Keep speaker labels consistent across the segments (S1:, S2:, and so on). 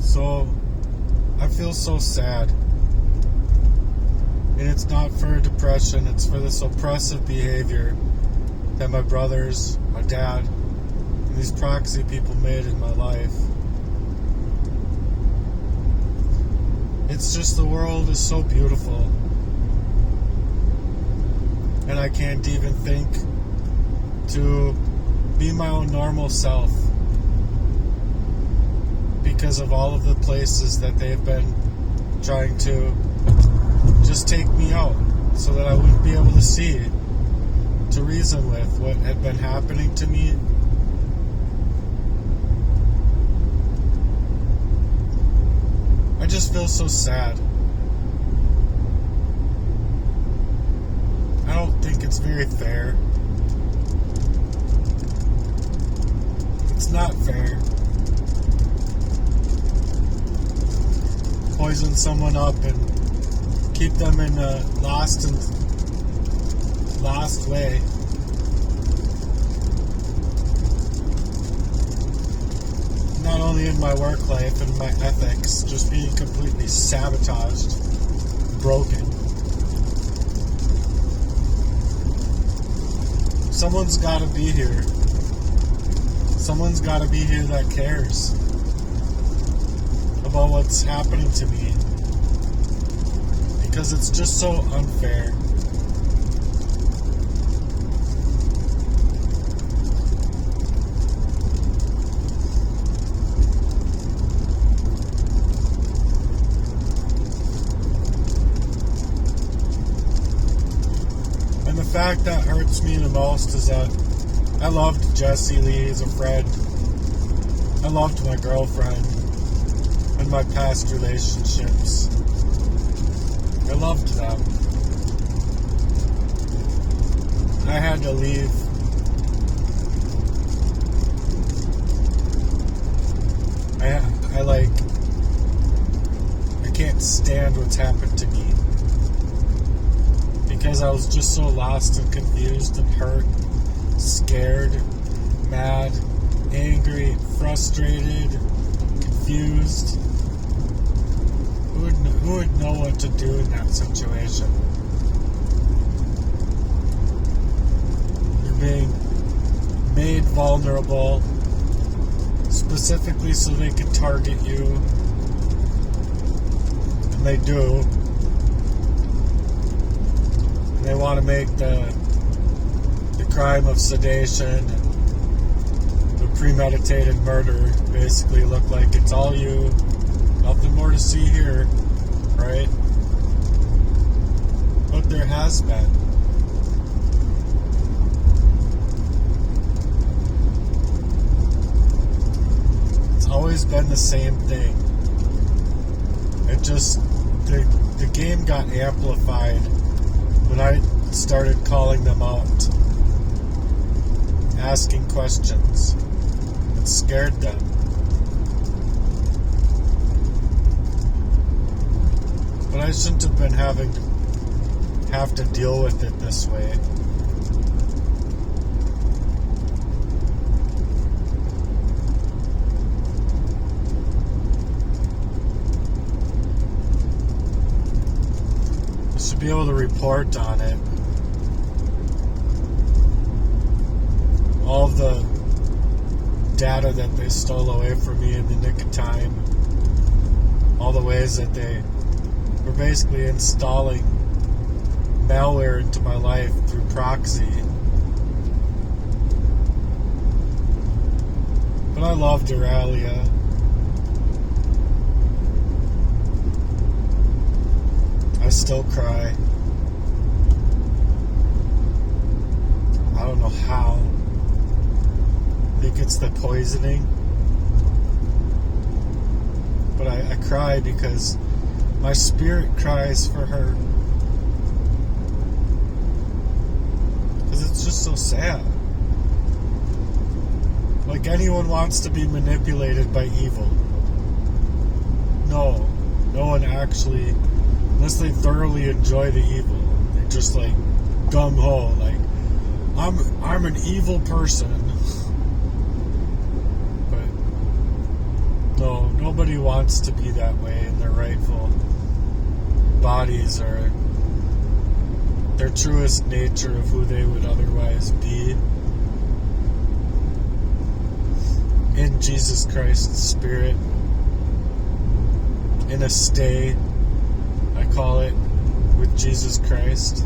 S1: So, I feel so sad. And it's not for depression, it's for this oppressive behavior that my brothers, my dad, and these proxy people made in my life. It's just the world is so beautiful. And I can't even think to be my own normal self because of all of the places that they've been trying to just take me out so that I wouldn't be able to see, to reason with what had been happening to me. I just feel so sad. I don't think it's very fair. It's not fair. Poison someone up and keep them in a lost way. Not only in my work life and my ethics, just being completely sabotaged, broken. Someone's gotta be here. Someone's gotta be here that cares about what's happening to me. Because it's just so unfair. And the fact that hurts me the most is that I loved Jessie Lee as a friend. I loved my girlfriend and my past relationships. I loved them. I had to leave. I can't stand what's happened to me. Because I was just so lost and confused and hurt, scared, mad, angry, frustrated, confused. Who would know what to do in that situation? You're being made vulnerable, specifically so they can target you. And they do. And they want to make the crime of sedation and the premeditated murder basically look like it's all you. Nothing more to see here, right? But there has been. It's always been the same thing. It just, the game got amplified when I started calling them out, asking questions. It scared them. But I shouldn't have been have to deal with it this way. I should be able to report on it. All of the data that they stole away from me in the nick of time. All the ways that they were basically installing malware into my life through proxy. But I loved Aurelia. I still cry. I don't know how. I think it's the poisoning. But I cry because my spirit cries for her. Because it's just so sad. Like anyone wants to be manipulated by evil. No one actually, unless they thoroughly enjoy the evil. They're just like gung-ho, like, I'm an evil person. But no, nobody nobody wants to be that way in their rightful bodies or their truest nature of who they would otherwise be in Jesus Christ's Spirit, in a stay, I call it, with Jesus Christ.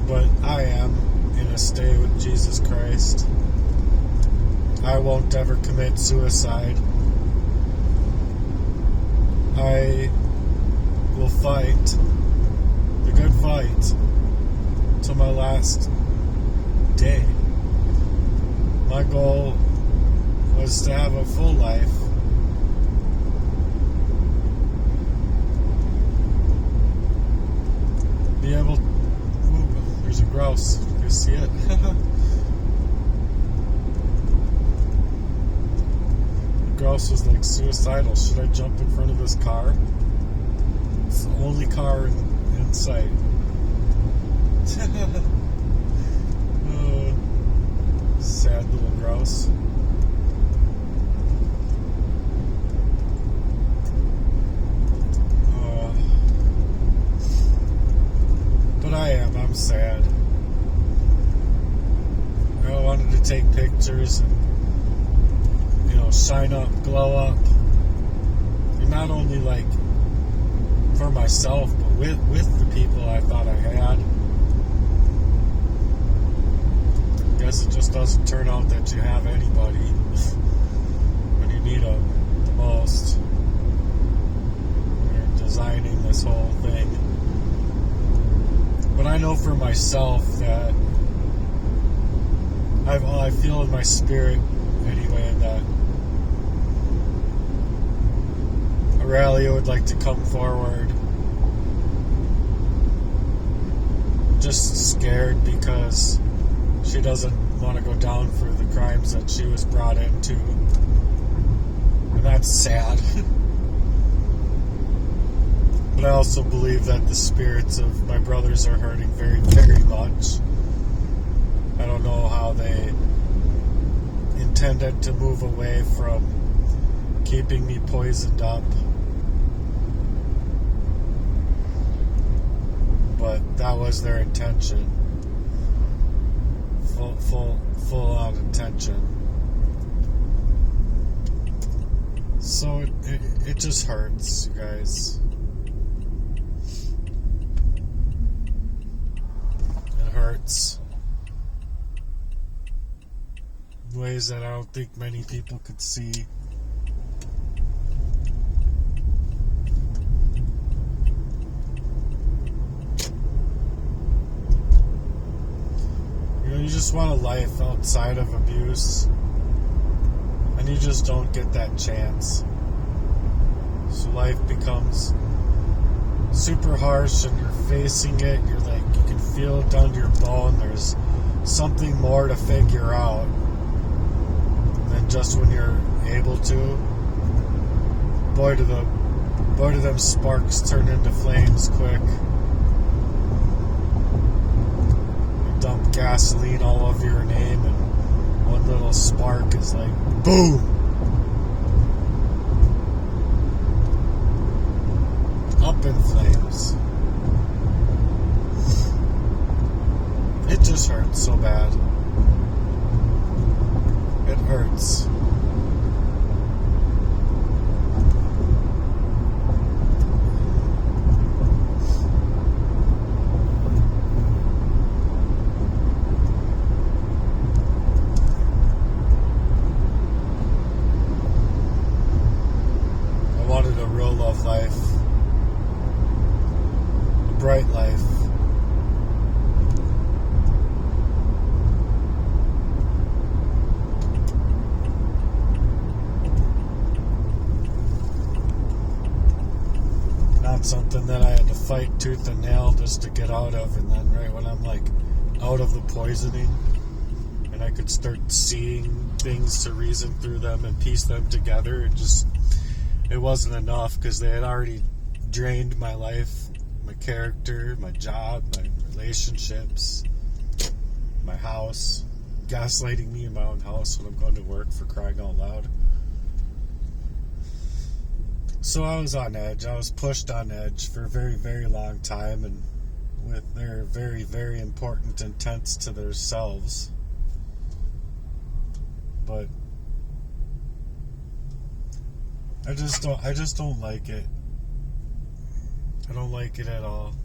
S1: But I am in a stay with Jesus Christ. I won't ever commit suicide. I will fight the good fight till my last day. My goal was to have a full life. Be able to... Ooh, there's a grouse. You see it? The grouse was like suicidal. Should I jump in front of this car? It's the only car in sight. Sad little grouse. But I'm sad. I wanted to take pictures and, shine up, glow up. And not only like for myself, but with the people I thought I had. I guess it just doesn't turn out that you have anybody when you need them the most. When you're designing this whole thing. But I know for myself that I feel in my spirit anyway that Aurelia would like to come forward. Just scared because she doesn't want to go down for the crimes that she was brought into. And that's sad. But I also believe that the spirits of my brothers are hurting very, very much. I don't know how they intended to move away from keeping me poisoned up. But that was their intention. Full out intention. So it just hurts, you guys. It hurts. In ways that I don't think many people could see. You just want a life outside of abuse, and you just don't get that chance. So life becomes super harsh, and you're facing it. You're like, you can feel it down to your bone. There's something more to figure out than just when you're able to. Boy, do them sparks turn into flames quick. Dump gasoline all over your name, and one little spark is like boom. Up in flames. It just hurts so bad. It hurts. Life, a bright life. Not something that I had to fight tooth and nail just to get out of, and then right when I'm like out of the poisoning and I could start seeing things to reason through them and piece them together, it wasn't enough because they had already drained my life, my character, my job, my relationships, my house. gaslighting me in my own house when I'm going to work, for crying out loud. So I was on edge. I was pushed on edge for a very, very long time, and with their very, very important intents to themselves. But I just don't like it. I don't like it at all.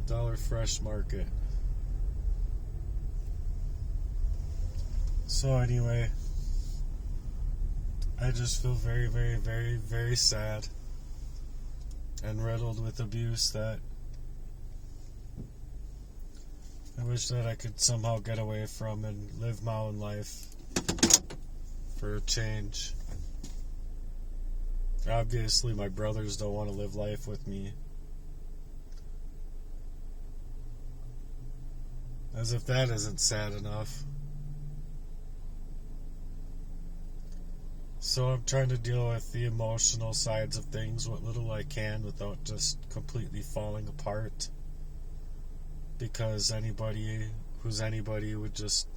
S1: Dollar Fresh Market. So anyway, I just feel very, very, very, very sad and riddled with abuse that I wish that I could somehow get away from and live my own life for a change. Obviously, my brothers don't want to live life with me. As if that isn't sad enough. So I'm trying to deal with the emotional sides of things, what little I can, without just completely falling apart. Because anybody who's anybody would just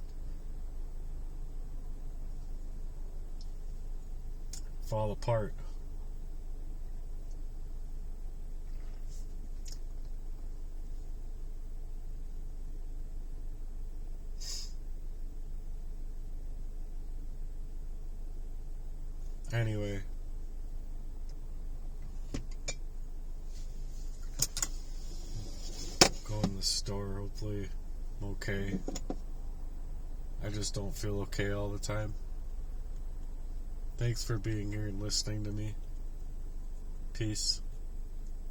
S1: fall apart. Anyway, go in the store, hopefully I'm okay. I just don't feel okay all the time. Thanks for being here and listening to me. Peace.